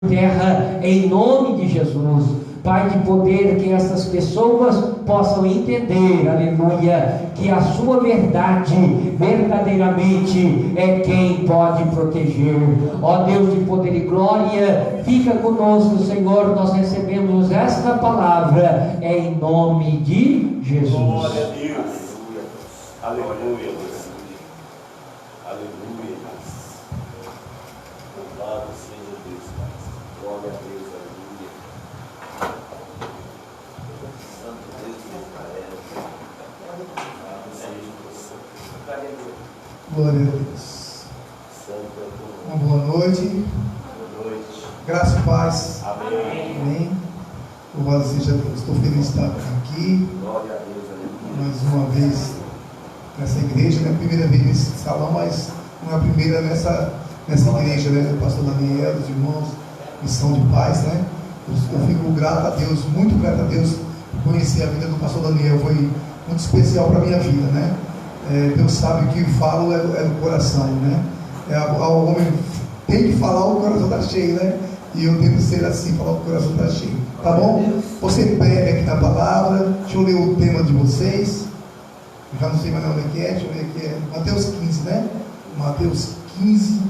terra, em nome de Jesus. Pai, de poder que essas pessoas possam entender, aleluia, que a sua verdade verdadeiramente é quem pode proteger. Ó Deus de poder e glória, fica conosco, Senhor. Nós recebemos esta palavra em nome de Jesus. Glória a Deus. Aleluia. Aleluia. Louvado seja Deus, Pai. Glória a Deus. Glória a Deus. Uma boa noite. Boa noite. Graça e paz. Amém. Amém. Louvado seja Deus. Estou feliz de estar aqui. Glória a Deus. Aleluia. Mais uma vez nessa igreja. Não é a primeira vez nesse salão, mas não é a primeira nessa igreja, né? O pastor Daniel, os irmãos, missão de paz, né? Eu fico grato a Deus, muito grato a Deus por conhecer a vida do pastor Daniel. Foi muito especial para a minha vida, né? Deus sabe que falo é do coração, né? O homem tem que falar, o coração está cheio, né? E eu tento ser assim, falar o coração está cheio, tá bom? Você pega aqui na palavra, deixa eu ler o tema de vocês. Eu já não sei mais onde é que é, deixa eu ver aqui, é Mateus 15, né? Mateus 15,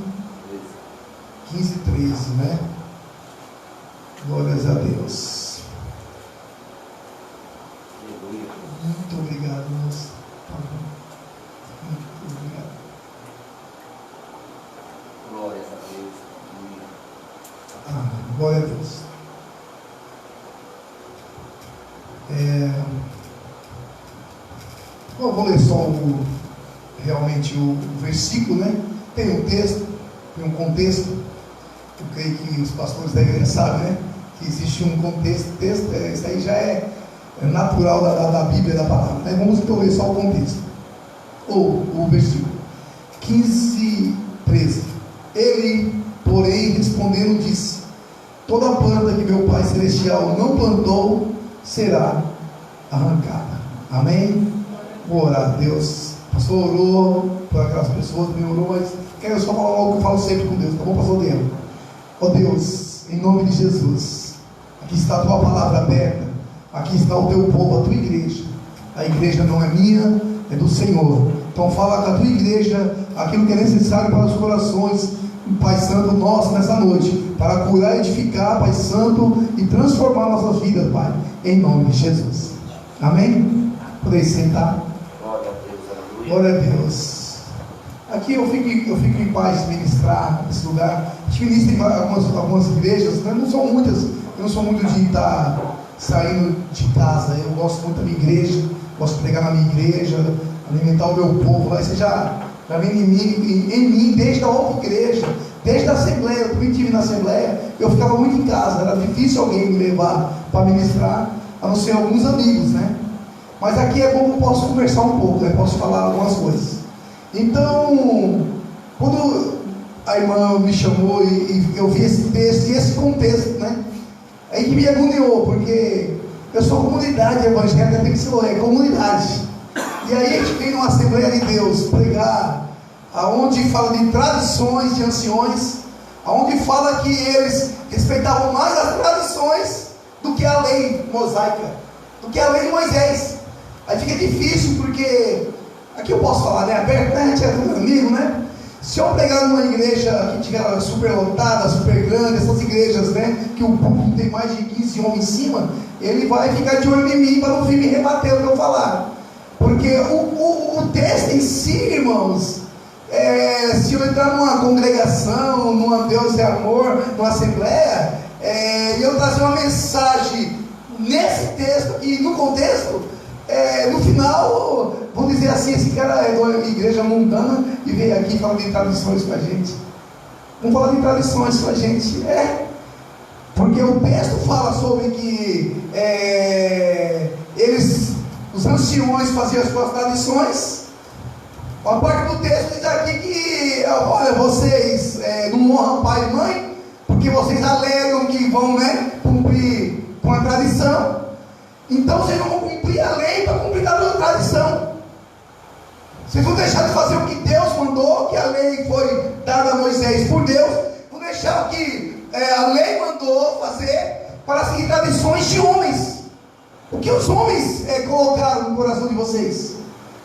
13, né? Glórias a Deus. Muito obrigado, moço. Muito obrigado. Glória a Deus. Glória a Deus. Eu vou ler só realmente o versículo, né? Tem um texto, tem um contexto. Eu creio que os pastores da igreja sabem, né? Que existe um contexto. Isso aí já é natural da Bíblia, da palavra, né? Vamos então ler só o contexto. Ou o versículo 15, 13. Ele, porém, respondendo, disse: toda planta que meu Pai Celestial não plantou será arrancada. Amém? Vou orar a Deus. O pastor orou por aquelas pessoas, me orou, mas quero só falar algo que eu falo sempre com Deus, tá bom, pastor Deus? Ó Deus, em nome de Jesus, aqui está a tua palavra aberta, aqui está o teu povo, a tua igreja. A igreja não é minha, é do Senhor. Então fala com a tua igreja aquilo que é necessário para os corações, Pai Santo, nosso nessa noite, para curar, edificar, Pai Santo, e transformar nossas vidas, Pai, em nome de Jesus. Amém? Podeis sentar. Glória a Deus. Aleluia. Glória a Deus. Aqui eu fico em paz ministrar nesse lugar. A gente ministra em algumas igrejas, né? Não são muitas. Eu não sou muito de estar saindo de casa. Eu gosto muito da minha igreja, gosto de pregar na minha igreja, alimentar o meu povo lá. Você já vem em mim desde a outra igreja, desde a assembleia. Eu também estive na assembleia. Eu ficava muito em casa, era difícil alguém me levar para ministrar, a não ser alguns amigos, né? Mas aqui é bom que eu posso conversar um pouco, né? Posso falar algumas coisas. Então, quando a irmã me chamou e eu vi esse texto e esse contexto, né? Aí que me agoniou, porque eu sou comunidade evangélica, tem que ser comunidade. E aí a gente vem numa Assembleia de Deus pregar, aonde fala de tradições de anciões, aonde fala que eles respeitavam mais as tradições do que a lei mosaica, do que a lei de Moisés. Aí fica difícil, porque aqui eu posso falar, né? Aberto, né? A gente é todo amigo, né? Se eu pegar numa igreja que tiver super lotada, super grande, essas igrejas, né? Que o público tem mais de 15 homens em cima, ele vai ficar de olho em mim para não vir me rebater o que eu falar. Porque o texto em si, irmãos, se eu entrar numa congregação, numa Deus é Amor, numa assembleia, e eu trazer uma mensagem nesse texto e no contexto, no final, vamos dizer assim, esse cara é de uma igreja mundana e veio aqui falar de tradições com a gente. Vamos falar de tradições com a gente. Porque o texto fala sobre que os anciões faziam as suas tradições. Uma parte do texto diz aqui que, olha, vocês não honram pai e mãe, porque vocês alegam que vão, né, cumprir com a tradição. Então vocês não vão cumprir a lei para cumprir a tradição. Vocês vão deixar de fazer o que Deus mandou, que a lei foi dada a Moisés por Deus, vão deixar que a lei mandou fazer para seguir tradições de homens. O que os homens colocaram no coração de vocês?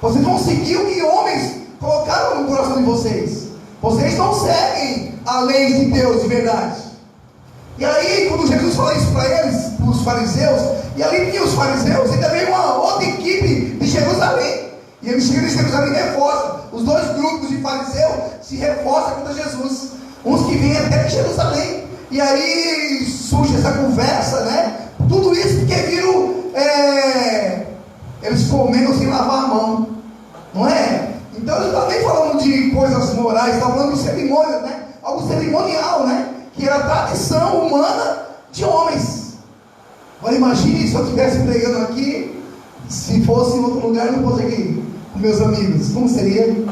Vocês vão seguir o que homens colocaram no coração de vocês. Vocês não seguem a lei de Deus de verdade. E aí, quando Jesus fala isso para eles, para os fariseus, e ali tinha os fariseus, e também uma outra equipe de Jerusalém. E eles chegam em Jerusalém e reforçam. Os dois grupos de fariseus se reforçam contra Jesus. Uns que vêm até de Jerusalém. E aí surge essa conversa, né? Tudo isso porque viram eles comendo sem lavar a mão, não é? Então eles não estão nem falando de coisas morais, estão falando de cerimônias, né? Algo cerimonial, né? Que era a tradição humana de homens. Agora imagine se eu estivesse pregando aqui, se fosse em outro lugar, não fosse aqui com meus amigos, como seria?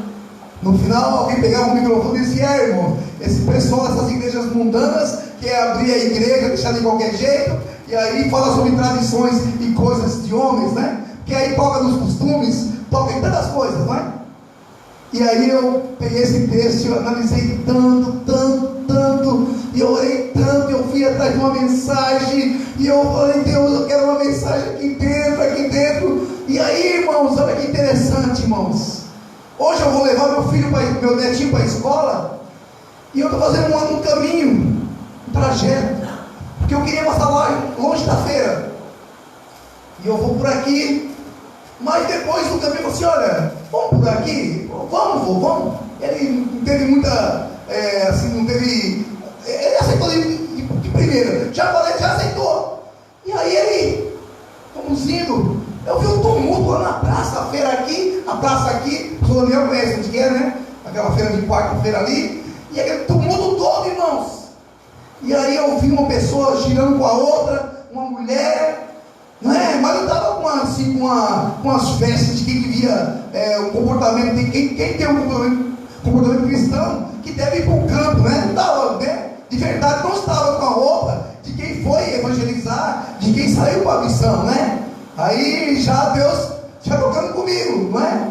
No final alguém pegava o microfone e dizia: irmão, esse pessoal dessas igrejas mundanas quer abrir a igreja, deixar de qualquer jeito, e aí fala sobre tradições e coisas de homens, né? Que aí toca nos costumes, toca em tantas coisas, não é? E aí eu peguei esse texto, eu analisei tanto, e eu orei tanto, eu fui atrás de uma mensagem, e eu falei: Deus, eu quero uma mensagem aqui dentro. E aí, irmãos, olha que interessante, irmãos. Hoje eu vou levar meu netinho para a escola, e eu estou fazendo um caminho, um trajeto, porque eu queria passar lá longe da feira. E eu vou por aqui, mas depois do caminho eu falei assim: olha, vamos por aqui? Vamos. Ele não teve muita, não teve, ele aceitou de primeira, já aceitou. E aí ele, vamos indo, eu vi um tumulto lá na praça, a feira aqui, a praça aqui, o senhor Daniel conhece onde que é, né? Aquela feira de quarta-feira ali, e aquele tumulto todo, irmãos. E aí eu vi uma pessoa girando com a outra, uma mulher, não é? Mas não estava com as vestes de quem devia, um comportamento, quem tem um comportamento cristão, que deve ir para o campo, né? Não estava, né? De verdade, não estava com a roupa de quem foi evangelizar, de quem saiu para a missão, né? Aí já Deus já tocando comigo, não é?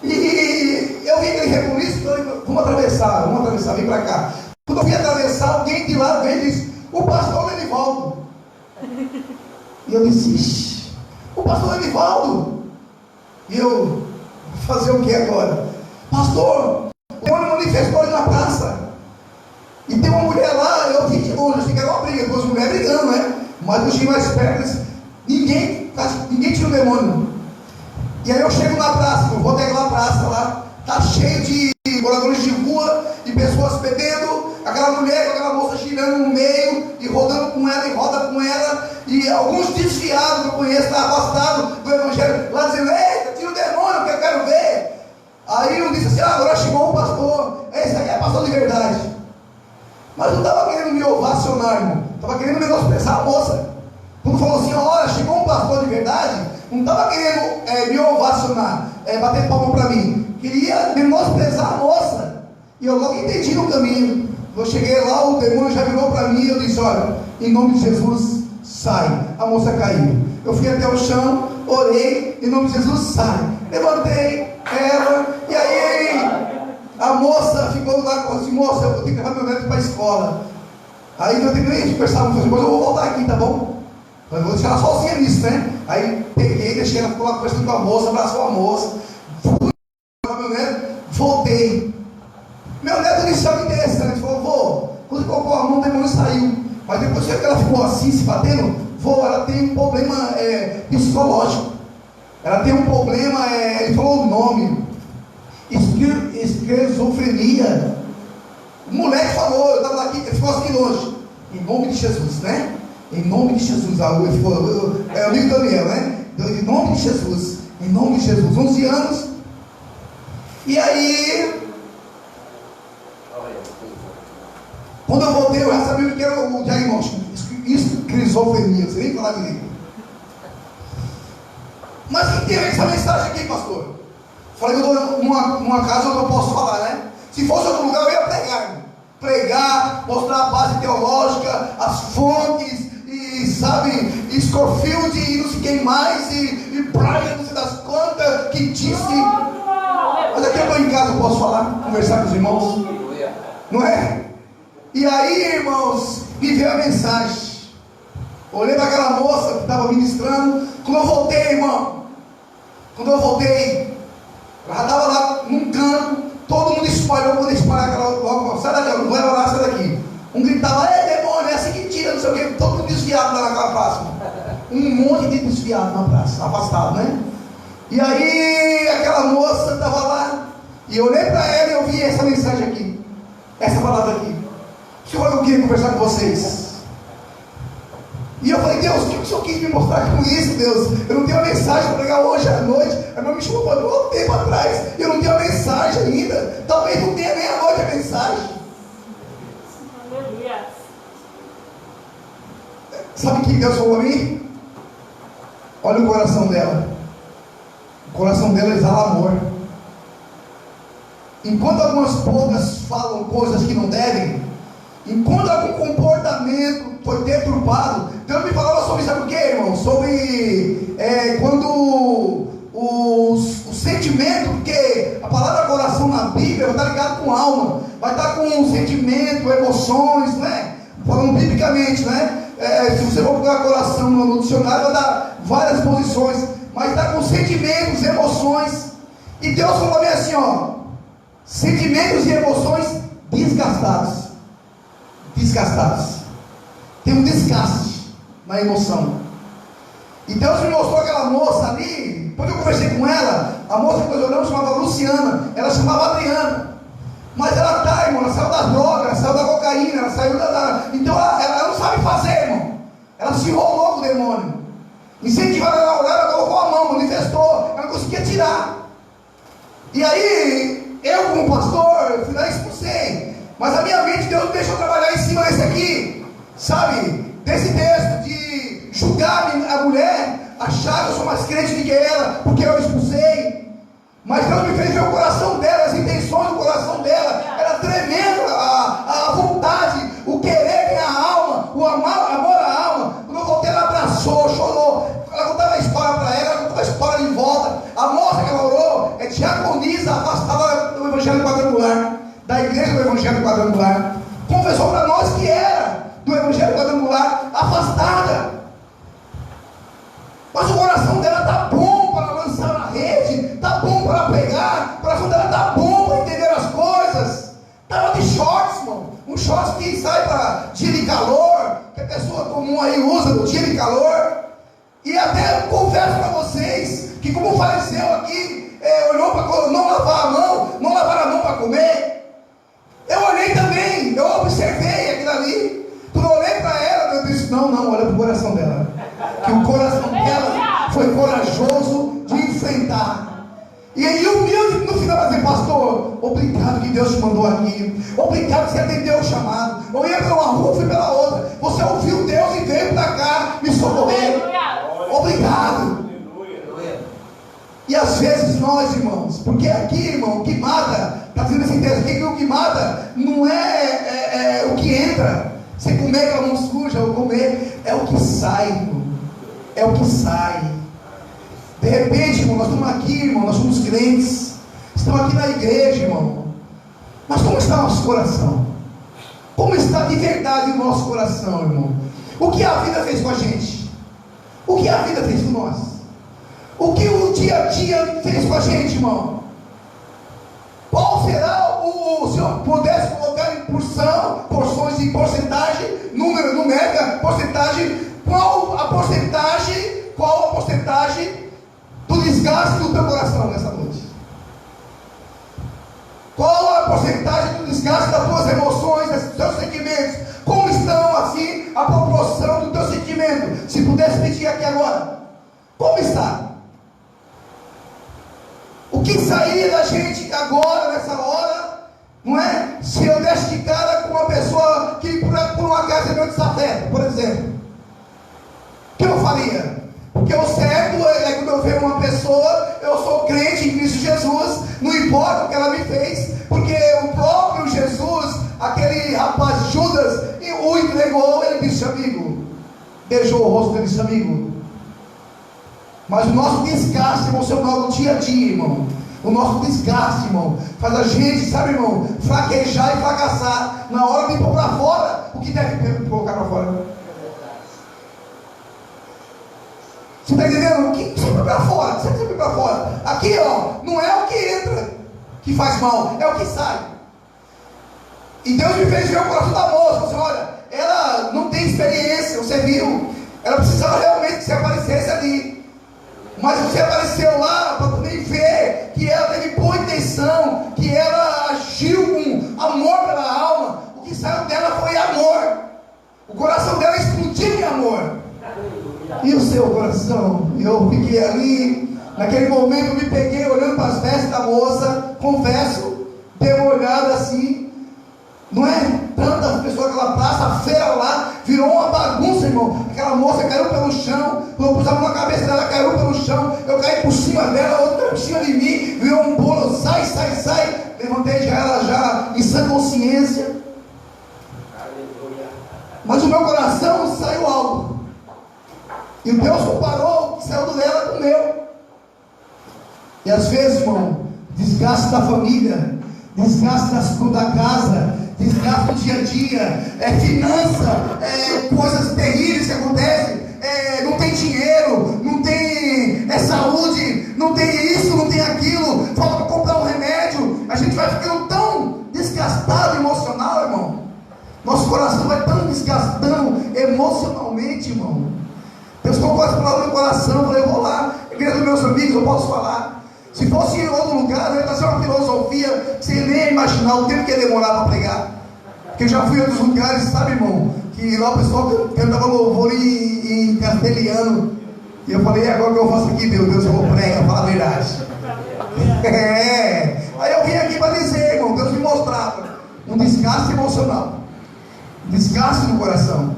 E eu vi aquele rebuliço, falei: vamos atravessar, vem para cá. Quando eu vim atravessar, alguém de lá veio e disse: o pastor Lenivaldo. E eu disse: ixi, o pastor Lenivaldo. E eu, fazer o que agora? Pastor, o demônio manifestou ali na praça, e tem uma mulher lá. Eu vi de longe, achei que era uma briga, duas mulheres brigando, né? Mas eu cheguei mais perto e disse: ninguém tira o demônio. E aí eu chego na praça, eu vou até aquela praça lá, tá cheio de moradores de rua, de pessoas bebendo, aquela mulher com aquela moça girando no meio, e rodando com ela, e roda com ela, e alguns desviados que eu conheço, tá afastado do evangelho, lá dizendo: eita, tira o demônio que eu quero ver. Aí eu disse assim: agora chegou o pastor, esse aqui é pastor de verdade. Mas não estava querendo me ovacionar, irmão, estava querendo menosprezar a moça. Quando falou assim: olha, chegou um pastor de verdade, não estava querendo me ovacionar, bater palma para mim, queria menosprezar a moça. E eu logo entendi no caminho. Eu cheguei lá, o demônio já virou para mim, e eu disse: olha, em nome de Jesus, sai. A moça caiu. Eu fui até o chão, orei, em nome de Jesus, sai. Levantei ela, e aí a moça ficou lá, falou assim: moça, eu tenho que levar meu neto para a escola. Aí eu terminei de conversar, mas eu vou voltar aqui, tá bom? Eu vou deixar ela sozinha nisso, né? Aí peguei, deixei ela, ficou lá conversando com a moça, abraçou a moça, fui levar meu neto, voltei. Meu neto disse algo interessante, falou: vô, quando colocou a mão, o demônio saiu. Mas depois que ela ficou assim, se batendo, vô, ela tem um problema psicológico. Ela tem um problema, ele falou o nome, esquizofrenia. O moleque falou, eu estava aqui, ele ficou assim longe. Em nome de Jesus, né? Em nome de Jesus. Ele ficou, é o amigo Daniel, né? Em nome de Jesus. Em nome de Jesus. 11 anos. E aí, quando eu voltei, eu já sabia o que era o diagnóstico. Esquizofrenia, você nem falar direito. Mas quem tem essa mensagem aqui, pastor? Falei que eu estou numa casa onde eu posso falar, né? Se fosse outro lugar, eu ia pregar, mostrar a base teológica, as fontes, e sabe, Scofield e não sei quem mais, e Brian, não sei das quantas, que disse. Mas aqui eu estou em casa, eu posso falar, conversar com os irmãos, não é? E aí, irmãos, veio a mensagem. Olhei para aquela moça que estava ministrando. Quando eu voltei, irmão, ela já estava lá num canto, todo mundo espalhou, poder espalhar aquela logo, sai daqui, não vai orar, sai daqui. Um gritava, ei demônio, é assim que tira, não sei o que, todo mundo desviado lá naquela praça. Um monte de desviado na praça, afastado, né? E aí aquela moça estava lá, e eu olhei para ela e eu vi essa mensagem aqui, essa palavra aqui. Senhor, eu queria conversar com vocês. E eu falei, Deus, o que o Senhor quis me mostrar com isso, Deus? Eu não tenho a mensagem para pregar hoje à noite. A irmã me chamou para um tempo atrás. Eu não tenho a mensagem ainda. Talvez não tenha nem à noite a mensagem. Aleluia. Sabe o que Deus falou a mim? Olha o coração dela. O coração dela exala amor. Enquanto algumas poucas falam coisas que não devem, enquanto algum comportamento foi deturpado, Deus me falava sobre, sabe o que, irmão? Sobre quando o sentimento, porque a palavra coração na Bíblia vai estar ligado com alma, vai estar com sentimento, emoções, né? Falando biblicamente, né? Se você for procurar coração no dicionário, vai dar várias posições, mas está com sentimentos, emoções. E Deus falou bem assim, ó: sentimentos e emoções desgastados. Tem um desgaste na emoção. E Deus me mostrou aquela moça ali. Depois eu conversei com ela. A moça que nós oramos chamava Luciana. Ela chamava Adriana. Mas ela tá, irmão, ela saiu das drogas, ela saiu da cocaína, ela saiu então ela não sabe fazer, irmão. Ela se enrolou com o demônio. Incentivaram ela a orar, ela colocou a mão, manifestou, ela não conseguia tirar. E aí, eu como pastor, eu fui lá e expulsei. Mas a minha mente, Deus me deixou trabalhar em cima desse aqui, sabe? Desse texto de julgar a mulher, achar que eu sou mais crente do que ela, porque eu expulsei. Mas Deus me fez ver o coração dela, as intenções do coração dela. Era tremendo a vontade, o querer ganhar a alma, o amor à alma. Quando eu voltei, ela abraçou, chorou. Ela contava a história para ela contava a história de volta. A moça que ela orou é diaconisa, afastada do Evangelho Quadrangular, da igreja do Evangelho Quadrangular. Confessou para nós que era do Evangelho Quadrangular, afastada. Mas o coração dela está bom para lançar na rede, está bom para pegar, o coração dela está bom para entender as coisas. Estava de shorts, irmão, um shorts que sai para dia de calor, que a pessoa comum aí usa no dia de calor. E até confesso para vocês que, como o fariseu aqui olhou para não lavar a mão, não lavar a mão para comer, eu olhei também, eu observei aquilo ali. Quando eu olhei para ela, eu disse: não, olha para o coração dela, que o coração dela foi corajoso de enfrentar. E aí humilde no final vai dizer: pastor, obrigado que Deus te mandou aqui, obrigado que você atendeu o chamado. Eu ia pela uma rua, fui pela outra, você ouviu Deus e veio para cá me socorrer. Obrigado. E às vezes nós, irmãos, porque aqui, irmão, o que mata, está dizendo esse texto aqui, que o que mata não é o que entra. Você comer com a mão suja ou comer, é o que sai, irmão. É o que sai. De repente, irmão, nós estamos aqui, irmão, nós somos crentes, estamos aqui na igreja, irmão. Mas como está o nosso coração? Como está de verdade o nosso coração, irmão? O que a vida fez com a gente? O que a vida fez com nós? O que o dia a dia fez com a gente, irmão? Qual será se eu pudesse colocar em porções em porcentagem, número numérica, porcentagem, qual a porcentagem do desgaste do teu coração nessa noite? Qual a porcentagem do desgaste das tuas emoções, dos teus sentimentos? Como estão assim a proporção do teu sentimento? Se pudesse pedir aqui agora, como está? O que sairia da gente agora, nessa hora, não é? Se eu desse de cara com uma pessoa que por um acaso é meu desafeto, por exemplo, o que eu faria? Porque o certo é quando eu vejo uma pessoa, eu sou crente em Cristo Jesus, não importa o que ela me fez, porque o próprio Jesus, aquele rapaz Judas, o entregou, ele disse: amigo, beijou o rosto dele, disse: amigo. Mas o nosso desgaste emocional do dia a dia, irmão, O nosso desgaste, irmão, faz a gente, sabe, irmão, fraquejar e fracassar na hora de pôr para fora o que deve colocar para fora. Você está entendendo? O que sempre para fora, sempre para fora. Aqui, ó, não é o que entra que faz mal, é o que sai. E Deus me fez ver o coração da moça. Assim, olha, ela não tem experiência, você viu? Ela precisava realmente que você aparecesse ali. Mas você apareceu lá para também ver que ela teve boa intenção, que ela agiu com amor pela alma. O que saiu dela foi amor. O coração dela explodiu em amor. E o seu coração? Eu fiquei ali, naquele momento eu me peguei olhando para as vestes da moça, confesso, dei uma olhada assim. Não é? Tantas pessoas, aquela praça, a feira lá, virou uma bagunça, irmão. Aquela moça caiu pelo chão, eu pus a mão na cabeça dela, caiu pelo chão, eu caí por cima dela, outra por cima de mim, virou um bolo, sai. Levantei ela já em sã consciência. Mas o meu coração saiu algo. E Deus comparou o que saiu dela com o meu. E às vezes, irmão, desgaste da família, desgaste da casa, desgaste do dia a dia, finança, coisas terríveis que acontecem, não tem dinheiro, não tem saúde, não tem isso, não tem aquilo, falta para comprar um remédio, a gente vai ficando tão desgastado emocional, irmão. Nosso coração vai tão desgastando emocionalmente, irmão. Deus colocou essa palavra no coração, eu falei, eu vou lá, igreja dos meus amigos, eu posso falar. Se fosse em outro lugar, eu ia trazer uma filosofia que você nem ia imaginar o tempo que ia demorar para pregar. Porque eu já fui em outros lugares, sabe, irmão, que lá o pessoal cantava louvor em castelhano. E eu falei, agora o que eu faço aqui, meu Deus, eu vou pregar, fala a verdade. Aí eu vim aqui para dizer, irmão, Deus me mostrava um desgaste emocional, um desgaste no coração,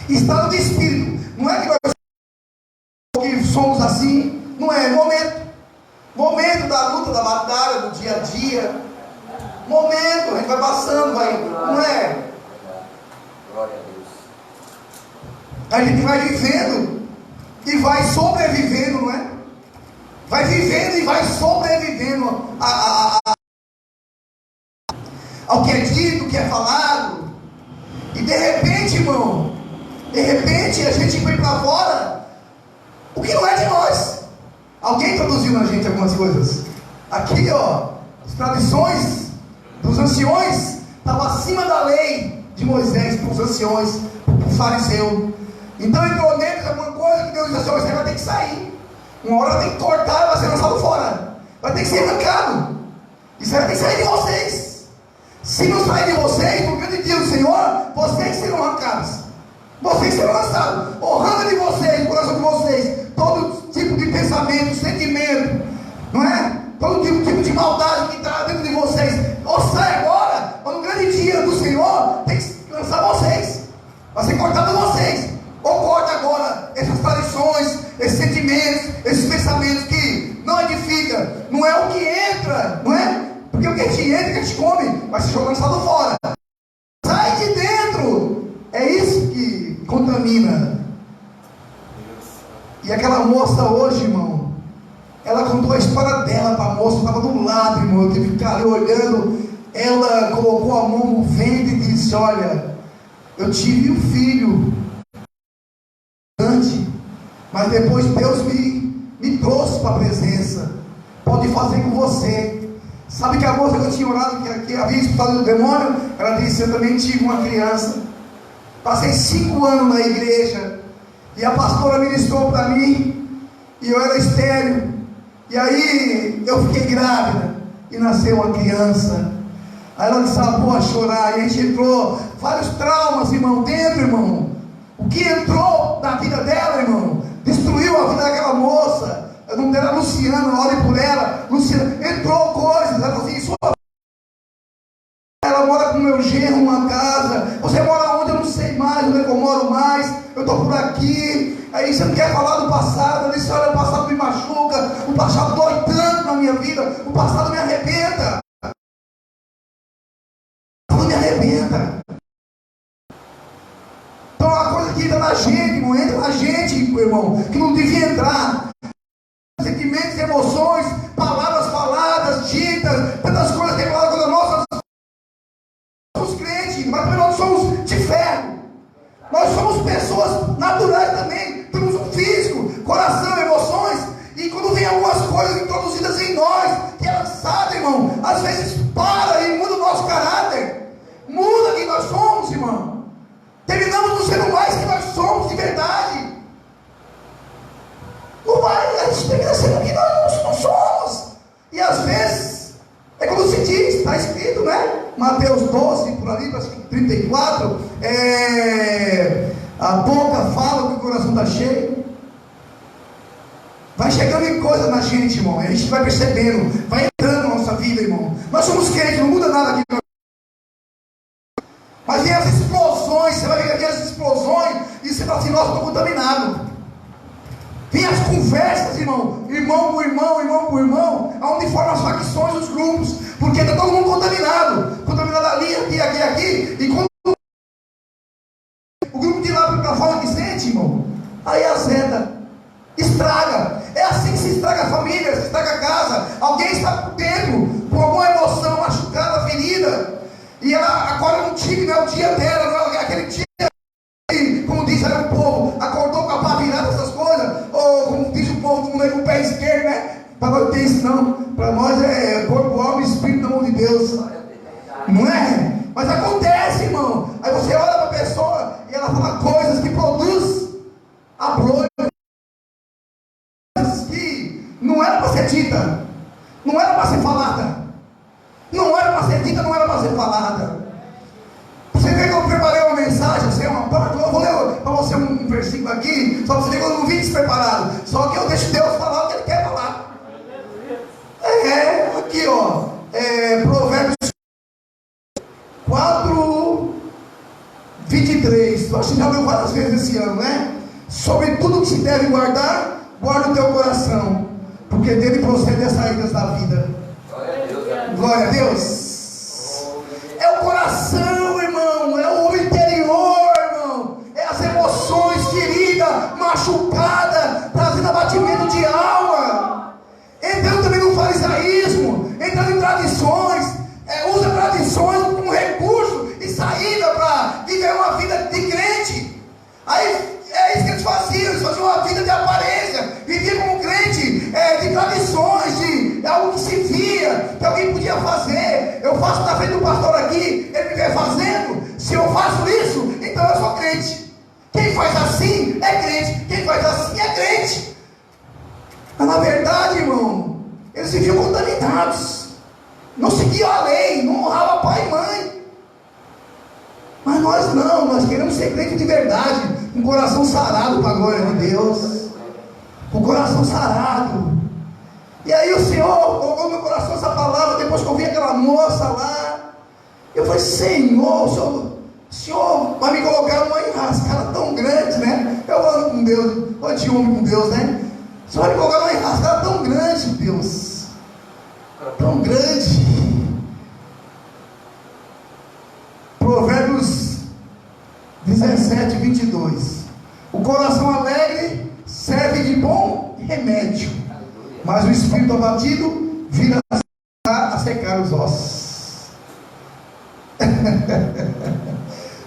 estado de espírito. Não é que somos assim, não é momento da luta, da batalha, do dia a dia, momento, a gente vai passando, não é? Glória a Deus. A gente vai vivendo e vai sobrevivendo, não é? Vai vivendo e vai sobrevivendo ao que é dito, o que é falado. E de repente, irmão, a gente vem para fora o que não é de nós. Alguém produziu na gente algumas coisas. Aqui, ó, as tradições dos anciões estavam acima da lei de Moisés, para os anciões, para o fariseu. Então entrou neles alguma coisa que Deus disse assim: você vai ter que sair. Uma hora tem que cortar e vai ser lançado fora. Vai ter que ser arrancado. Isso vai ter que sair de vocês. Se não sair de vocês, no grande dia do Senhor, vocês serão arrancados. Vocês serão lançados. Honrando de vocês, o coração de vocês, todo tipo de pensamento, sentimento, não é? Todo tipo de maldade que está dentro de vocês. Ou sai agora, ou no grande dia do Senhor, tem que lançar vocês. Vai ser cortado vocês. Ou corta agora essas tradições, esses sentimentos, esses pensamentos que não edifica. Não é o que entra, não é? Porque o que te entra, o que te come, vai ser lançado fora. Sai de dentro. É isso que contamina. E aquela moça hoje, irmão, ela contou a história dela para a moça, estava do lado, irmão, eu tive que ficar ali olhando. Ela colocou a mão no ventre e disse: olha, eu tive um filho, mas depois Deus me trouxe para a presença. Pode fazer com você. Sabe que a moça que eu tinha orado, que havia expulsado o demônio, ela disse: eu também tive uma criança. Passei 5 anos na igreja, e a pastora ministrou para mim, e eu era estéril. E aí eu fiquei grávida, e nasceu uma criança. Aí ela desabou a chorar, e a gente entrou, vários traumas, irmão, dentro, irmão. O que entrou na vida dela, irmão, destruiu a vida daquela moça. O nome dela é Luciana, olhe por ela. Luciana, entrou coisas, ela falou assim: ela mora com o meu genro numa casa. Você mora onde? Eu não sei mais, onde é que eu moro mais. Eu estou por aqui. Aí você não quer falar do passado. Eu disse: olha, o passado me machuca, o passado dói tanto na minha vida, o passado me arrebenta. Me arrebenta. Então a coisa que entra na gente, irmão, entra na gente, irmão, que não devia entrar. Sentimentos, emoções, palavras faladas. somos pessoas naturais também. Temos um físico, coração, emoções. E quando vem algumas coisas introduzidas em nós, que é lançada, irmão, às vezes para e muda o nosso caráter. Muda quem nós somos, irmão. Terminamos não sendo mais quem nós somos de verdade. Não vai, a gente termina sendo quem nós não somos. E às vezes, é como se diz, está escrito, né? Mateus 12, por ali, 34. A boca fala que o coração está cheio. Vai chegando em coisa na gente, irmão. A gente vai percebendo, vai entrando na nossa vida, irmão. Nós somos crentes, não muda nada aqui. Mas vem as explosões, você vai ver aquelas explosões e você fala assim, nossa, estou contaminado. Vem as conversas, irmão por irmão, onde formam as facções dos grupos, porque está todo mundo contaminado ali, aqui, e quando o grupo de lá para fora que sente, irmão, aí azeda, estraga. É assim que se estraga a família, se estraga a casa. Alguém está por dentro, com alguma emoção machucada, ferida, e ela acorda num time, não é o dia dela, não é aquele dia, como diz aí o povo, acordou com a pá virada, essas coisas, ou como diz o povo, todo mundo aí com o pé esquerdo, né? Para nós ter isso não, para nós é corpo, alma e espírito na mão de Deus, não é? Mas acontece, irmão. Aí você olha para a pessoa e ela fala coisas que produz abrolho, coisas que não era para ser dita, não era para ser falada, não era para ser dita, não era para ser falada. Você vê que eu preparei uma mensagem, eu vou ler para você um versículo aqui, só para você ver que eu não vim despreparado, só que eu deixo Deus falar o que Ele quer falar. Aqui ó, Provérbios 4, 23, eu acho que já leu várias vezes esse ano, né? Sobre tudo que se deve guardar, guarda o teu coração, porque dele procede as saídas da vida. Glória a Deus. É o coração, irmão, é o homem interior, irmão, é as emoções feridas, machucadas, trazendo abatimento de alma, entrando também no farisaísmo, entrando em tradições, usa tradições como recurso e saída para viver uma vida de crente. Aí é isso que eles faziam uma vida de aparência, viviam como crente, de tradições, de algo que se via, que alguém podia fazer. Eu faço na frente do pastor aqui, ele me vê fazendo, se eu faço isso, então eu sou crente. Quem faz assim é crente, quem faz assim é crente. Mas na verdade, irmão, eles viviam contaminados, não seguiam a lei, não honravam pai e mãe. Mas nós não, nós queremos ser crente de verdade, com o coração sarado para a glória de Deus, com o coração sarado. E aí o Senhor colocou no meu coração essa palavra, depois que eu vi aquela moça lá, eu falei, Senhor, o Senhor vai me colocar numa enrascada tão grande, né? Eu ando com Deus, eu te amo com Deus, né? O Senhor vai me colocar numa enrascada tão grande, Deus, tão grande. Provérbios 17, 22. O coração alegre serve de bom remédio, mas o espírito abatido vira a secar os ossos.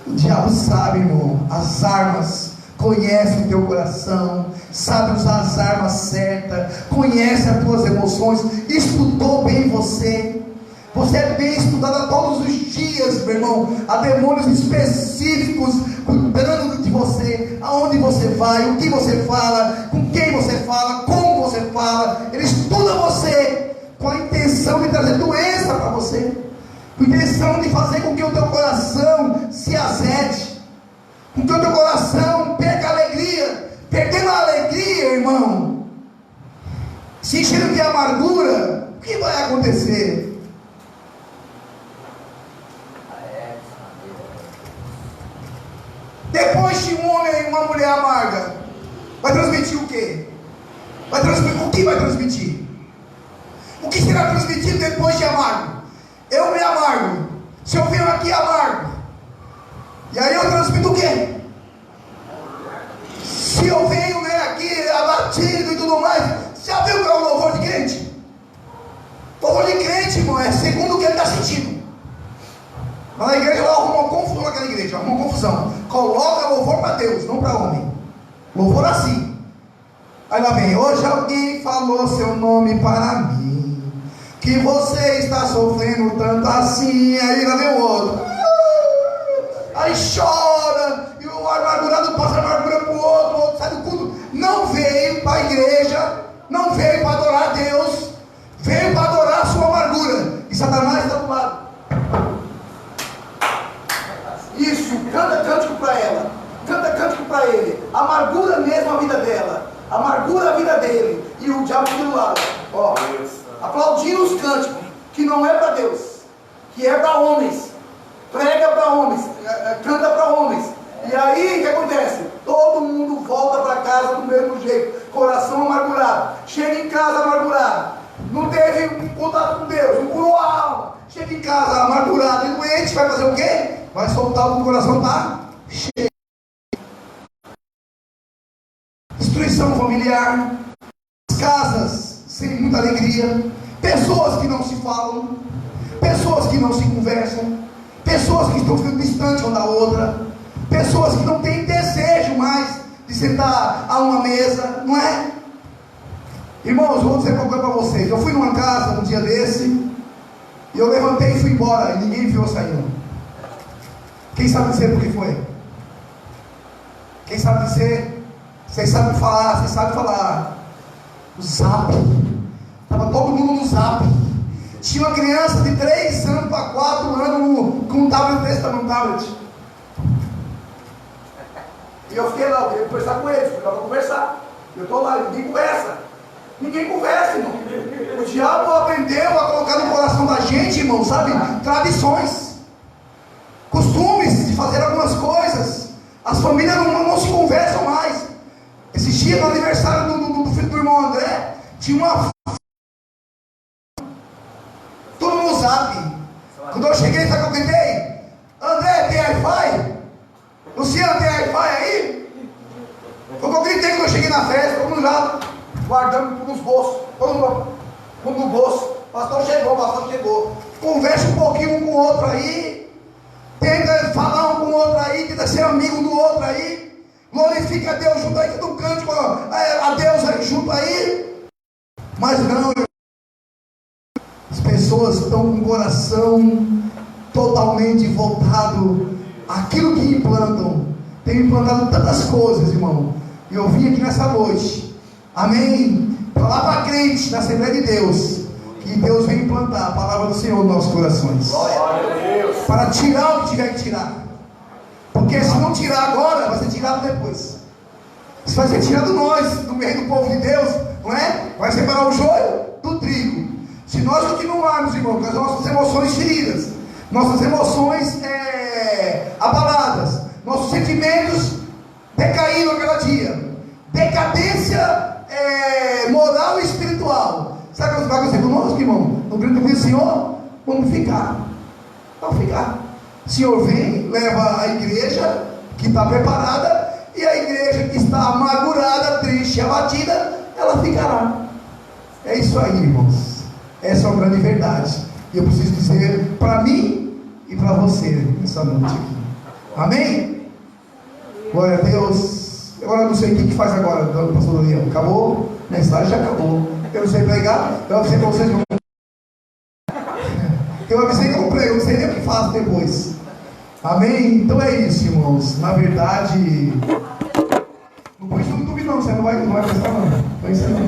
O diabo sabe, irmão, as armas, conhece o teu coração, sabe usar as armas certas, conhece as tuas emoções, estudou bem você. Você é bem estudado todos os dias, meu irmão. Há demônios específicos cuidando de você, aonde você vai, o que você fala, com quem você fala, como você fala. Ele estuda você com a intenção de trazer doença para você, com a intenção de fazer com que o teu coração se azede, com que o teu coração perca a alegria. Perdendo a alegria, irmão, se enchendo de amargura, o que vai acontecer? Depois de um homem e uma mulher amarga, vai transmitir o quê? O que vai transmitir? O que será transmitido depois de amargo? Eu me amargo. Se eu venho aqui amargo, e aí eu transmito o quê? Se eu venho, né, aqui abatido e tudo mais, já viu que é o louvor de crente? Louvor de crente, irmão, é segundo o que ele está sentindo. Mas na igreja ela arruma uma confusão naquela igreja, arruma uma confusão. Coloca louvor para Deus, não para homem. Louvor assim. Aí lá vem: hoje alguém falou seu nome para mim, que você está sofrendo tanto assim. Aí lá vem o outro. Aí chora. E o amargurado passa a amargura para o outro sai do culto. Não veio para a igreja, não veio para adorar a Deus, veio para adorar a sua amargura. E Satanás está do lado. Isso, canta cântico para ela, canta cântico para ele. Amargura mesmo a vida dela, amargura a vida dele. E o diabo fica do lado, ó, aplaudindo os cânticos, que não é para Deus, que é para homens. Prega para homens, canta para homens. E aí o que acontece? Todo mundo volta para casa do mesmo jeito, coração amargurado. Chega em casa amargurado, não teve um contato com Deus, não curou a alma. Chega em casa amargurado e doente, vai fazer o quê? Vai soltar o que o coração está cheio. Destruição familiar, casas sem muita alegria, pessoas que não se falam, pessoas que não se conversam, pessoas que estão ficando distantes uma da outra, pessoas que não têm desejo mais de sentar a uma mesa, não é? Irmãos, eu vou dizer uma coisa para vocês. Eu fui numa casa um dia desse, e eu levantei e fui embora, e ninguém viu eu saindo. Quem sabe dizer por que foi? Quem sabe dizer? Vocês sabem falar, vocês sabem falar. O Zap. Estava todo mundo no Zap. Tinha uma criança de 3 anos para 4 anos com um tablet desse tamanho, um tablet. E eu fiquei lá, eu queria conversar com eles, fui lá para conversar. Eu estou lá, ninguém conversa. Ninguém conversa, irmão. O diabo aprendeu a colocar no coração da gente, irmão, sabe? Tradições, costumes de fazer algumas coisas. As famílias não se conversam mais. Esses dias, no aniversário do filho do irmão André, tinha uma... Todo mundo sabe. Quando eu cheguei, sabe o que eu gritei? André, tem Wi-Fi? Luciano, tem Wi-Fi aí? Foi o que eu gritei quando eu cheguei na festa. Todo mundo já guardando nos bolsos. Todo mundo no bolso. O pastor chegou. Conversa um pouquinho um com o outro aí. Tenta falar um com o outro aí. Tenta ser amigo do outro aí. Glorifica a Deus junto aí. Tenta um cântico a Deus aí junto aí. Mas não. As pessoas estão com o coração totalmente voltado àquilo que implantam. Tem implantado tantas coisas, irmão. E eu vim aqui nessa noite, amém, falar para crente na Assembleia de Deus, que Deus vem implantar a palavra do Senhor nos nossos corações, para tirar o que tiver que tirar. Porque se não tirar agora, vai ser tirado depois. Se vai ser tirado nós, do meio do povo de Deus, não é? Vai separar o joio do trigo. Se nós continuarmos, irmão, com as nossas emoções feridas, nossas emoções abaladas, nossos sentimentos decaindo a cada dia, decadência moral e espiritual, sabe o que vai acontecer conosco, irmão? No grito do Senhor, vamos ficar. O Senhor vem, leva a igreja que está preparada, e a igreja que está amargurada, triste, abatida, ela ficará. É isso aí, irmãos. Essa é uma grande verdade. E eu preciso dizer para mim e para você nessa noite aqui. Amém? Glória a Deus. Agora eu não sei o que faz agora, pastor Daniel. Acabou? A mensagem já acabou. Eu não sei pregar. Eu avisei para vocês. Eu avisei que eu prego. Eu não sei nem o que faço depois. Amém? Então é isso, irmãos. Na verdade, não põe isso no YouTube não. Você não vai prestar não. Põe isso não.